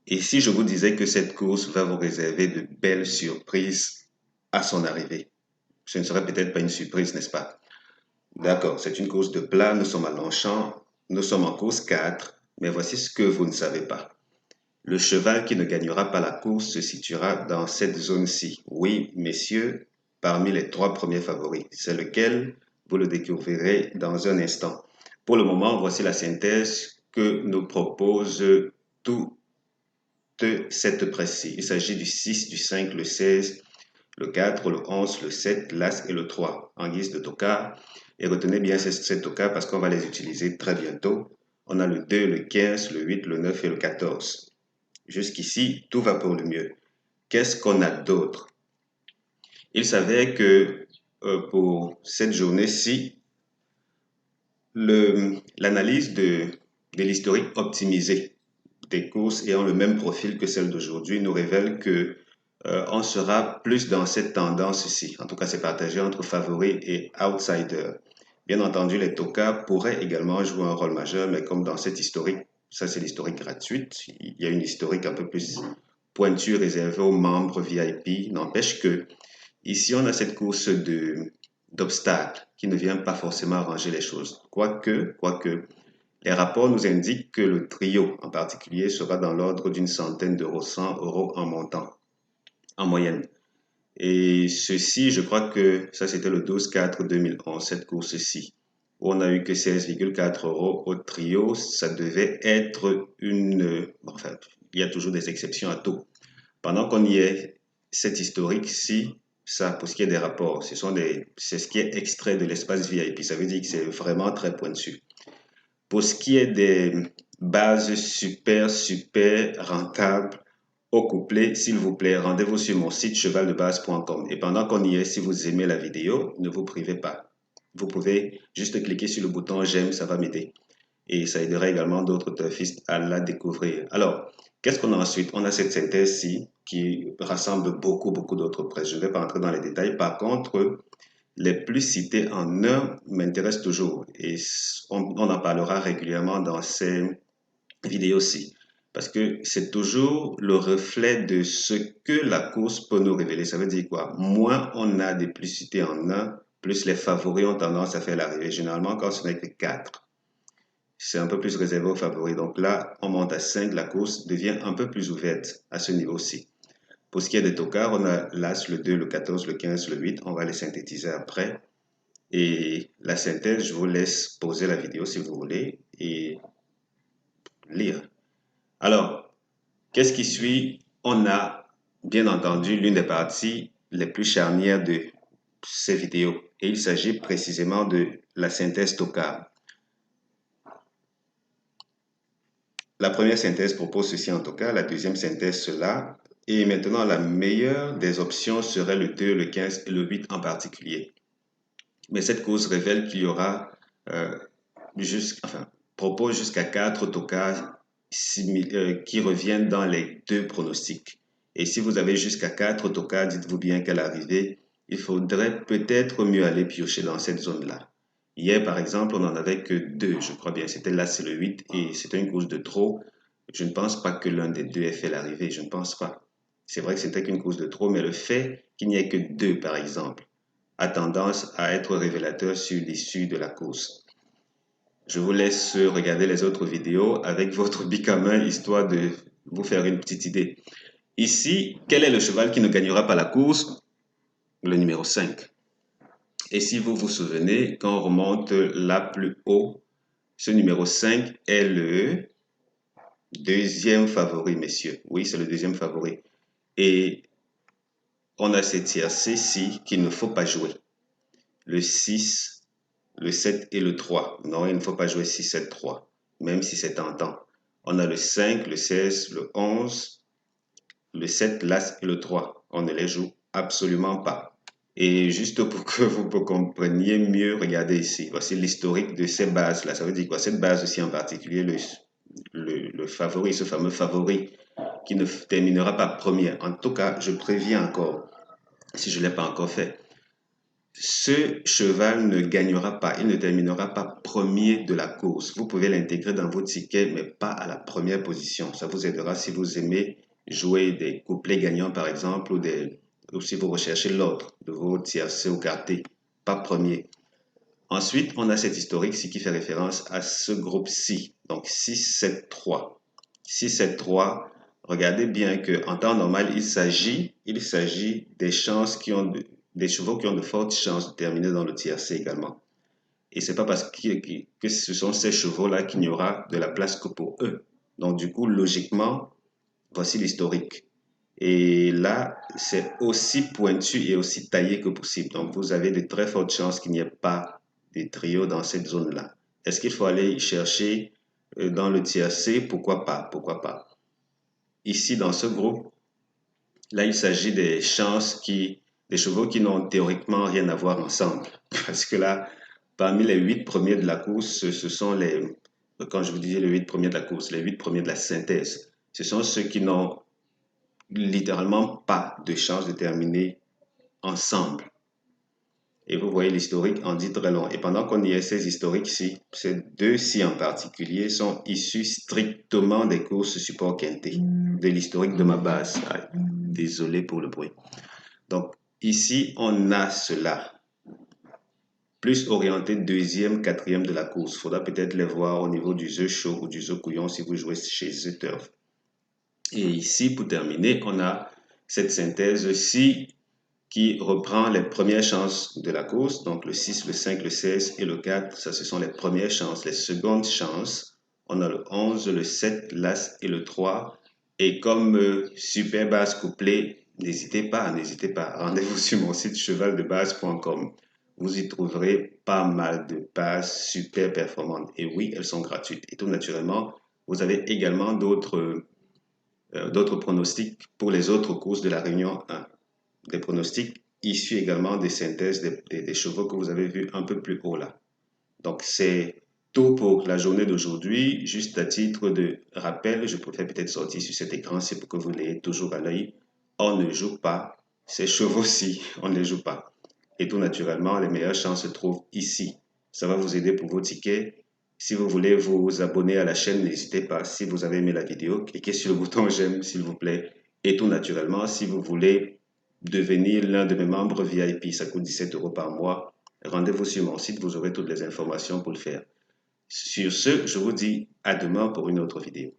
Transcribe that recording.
Et si je vous disais que cette course va vous réserver de belles surprises à son arrivée? Ce ne serait peut-être pas une surprise, n'est-ce pas? D'accord, c'est une course de plat, nous sommes à Longchamp, nous sommes en course 4, mais voici ce que vous ne savez pas. Le cheval qui ne gagnera pas la course se situera dans cette zone-ci. Oui, messieurs, parmi les 3 premiers favoris. C'est lequel? Vous le découvrirez dans un instant. Pour le moment, voici la synthèse que nous propose toute cette presse-ci. Il s'agit du 6, du 5, le 16, le 4, le 11, le 7, l'As et le 3 en guise de tocar. Et retenez bien ces tocars parce qu'on va les utiliser très bientôt. On a le 2, le 15, le 8, le 9 et le 14. Jusqu'ici, tout va pour le mieux. Qu'est-ce qu'on a d'autre? Il s'avère que pour cette journée-ci, l'analyse de l'historique optimisé des courses ayant le même profil que celle d'aujourd'hui nous révèle que on sera plus dans cette tendance-ci. En tout cas, c'est partagé entre favoris et outsiders. Bien entendu, les tokas pourraient également jouer un rôle majeur, mais comme dans cette historique, ça c'est l'historique gratuite, il y a une historique un peu plus pointue réservée aux membres VIP. N'empêche que ici, on a cette course d'obstacles qui ne vient pas forcément arranger les choses. Quoique, les rapports nous indiquent que le trio en particulier sera dans l'ordre d'une centaine d'euros, 100 euros en montant, en moyenne. Et ceci, je crois que ça c'était le 12-4-2011, cette course-ci, où on a eu que 16,4 euros au trio. Ça devait être une... Enfin, il y a toujours des exceptions à tout. Pendant qu'on y est, cette historique-ci, ça, pour ce qui est des rapports, c'est ce qui est extrait de l'espace VIP. Ça veut dire que c'est vraiment très pointu. Pour ce qui est des bases super rentables au couplet, s'il vous plaît, rendez-vous sur mon site chevaldebase.com. Et pendant qu'on y est, si vous aimez la vidéo, ne vous privez pas. Vous pouvez juste cliquer sur le bouton j'aime, ça va m'aider. Et ça aidera également d'autres turfistes à la découvrir. Alors, qu'est-ce qu'on a ensuite? On a cette synthèse-ci qui rassemble beaucoup d'autres presses. Je ne vais pas entrer dans les détails. Par contre, les plus cités en un m'intéressent toujours et on en parlera régulièrement dans ces vidéos-ci parce que c'est toujours le reflet de ce que la course peut nous révéler. Ça veut dire quoi? Moins on a des plus cités en un, plus les favoris ont tendance à faire l'arrivée. Généralement, quand ce n'est que 4, c'est un peu plus réservé aux favoris. Donc là, on monte à 5, la course devient un peu plus ouverte à ce niveau-ci. Pour ce qui est des tocards, on a l'As, le 2, le 14, le 15, le 8. On va les synthétiser après. Et la synthèse, je vous laisse poser la vidéo si vous voulez et lire. Alors, qu'est-ce qui suit? On a bien entendu l'une des parties les plus charnières de ces vidéos. Et il s'agit précisément de la synthèse tocard. La première synthèse propose ceci en tout cas, la deuxième synthèse cela. Et maintenant, la meilleure des options serait le 2, le 15 et le 8 en particulier. Mais cette cause révèle qu'il y aura euh, propose jusqu'à 4 tocages qui reviennent dans les deux pronostics. Et si vous avez jusqu'à 4 tocages, dites-vous bien qu'à l'arrivée, il faudrait peut-être mieux aller piocher dans cette zone-là. Hier, par exemple, on n'en avait que 2, je crois bien. C'était là, c'est le 8 et c'était une course de trop. Je ne pense pas que l'un des deux ait fait l'arrivée, je ne pense pas. C'est vrai que c'était qu'une course de trop, mais le fait qu'il n'y ait que 2, par exemple, a tendance à être révélateur sur l'issue de la course. Je vous laisse regarder les autres vidéos avec votre bic à main, histoire de vous faire une petite idée. Ici, quel est le cheval qui ne gagnera pas la course? Le numéro 5. Et si vous vous souvenez, quand on remonte là plus haut, ce numéro 5 est le deuxième favori, messieurs. Oui, c'est le deuxième favori. Et on a ces tiercés-ci qu'il ne faut pas jouer. Le 6, le 7 et le 3. Non, il ne faut pas jouer 6, 7, 3, même si c'est tentant. On a le 5, le 16, le 11, le 7, l'As et le 3. On ne les joue absolument pas. Et juste pour que vous compreniez mieux, regardez ici. Voici l'historique de ces bases-là. Ça veut dire quoi? Cette base aussi en particulier, le favori, ce fameux favori qui ne terminera pas premier. En tout cas, je préviens encore, si je ne l'ai pas encore fait. ce cheval ne gagnera pas, il ne terminera pas premier de la course. Vous pouvez l'intégrer dans vos tickets, mais pas à la première position. Ça vous aidera si vous aimez jouer des couplets gagnants, par exemple, ou si vous recherchez l'ordre de vos tiercés ou quartés, pas premier. Ensuite, on a cet historique-ci qui fait référence à ce groupe-ci, donc 6-7-3. 6-7-3, regardez bien qu'en temps normal, il s'agit des chances des chevaux qui ont de fortes chances de terminer dans le tiercé également. Et c'est pas parce que ce sont ces chevaux-là qu'il n'y aura de la place que pour eux. Donc du coup, logiquement, voici l'historique. Et là, c'est aussi pointu et aussi taillé que possible. Donc, vous avez de très fortes chances qu'il n'y ait pas de trio dans cette zone-là. Est-ce qu'il faut aller chercher dans le tiercé? Pourquoi pas? Pourquoi pas? Ici, dans ce groupe, là, il s'agit des chevaux qui n'ont théoriquement rien à voir ensemble. Parce que là, parmi les 8 premiers de la course, ce sont quand je vous disais les 8 premiers de la course, les 8 premiers de la synthèse, ce sont ceux qui n'ont littéralement pas de chance de terminer ensemble. Et vous voyez, l'historique en dit très long. Et pendant qu'on y est, ces historiques-ci, ces deux-ci en particulier, sont issus strictement des courses support quinté, de l'historique de ma base. Ah, désolé pour le bruit. Donc, ici, on a cela, plus orienté deuxième, quatrième de la course. Il faudra peut-être les voir au niveau du The Show ou du The Couillon si vous jouez chez The Turf. Et ici, pour terminer, on a cette synthèse-ci qui reprend les premières chances de la course, donc le 6, le 5, le 16 et le 4, ça ce sont les premières chances. Les secondes chances, on a le 11, le 7, l'As et le 3. Et comme super base couplée, n'hésitez pas, rendez-vous sur mon site chevaldebase.com. Vous y trouverez pas mal de bases super performantes. Et oui, elles sont gratuites. Et tout naturellement, vous avez également d'autres pronostics pour les autres courses de la Réunion 1. Des pronostics issus également des synthèses des chevaux que vous avez vus un peu plus haut là. Donc c'est tout pour la journée d'aujourd'hui. Juste à titre de rappel, je préfère peut-être sortir sur cet écran, c'est pour que vous l'ayez toujours à l'œil. On ne joue pas ces chevaux-ci, on ne les joue pas. Et tout naturellement, les meilleures chances se trouvent ici. Ça va vous aider pour vos tickets. Si vous voulez vous abonner à la chaîne, n'hésitez pas. Si vous avez aimé la vidéo, cliquez sur le bouton j'aime, s'il vous plaît. Et tout naturellement, si vous voulez devenir l'un de mes membres VIP, ça coûte 17 € par mois. Rendez-vous sur mon site, vous aurez toutes les informations pour le faire. Sur ce, je vous dis à demain pour une autre vidéo.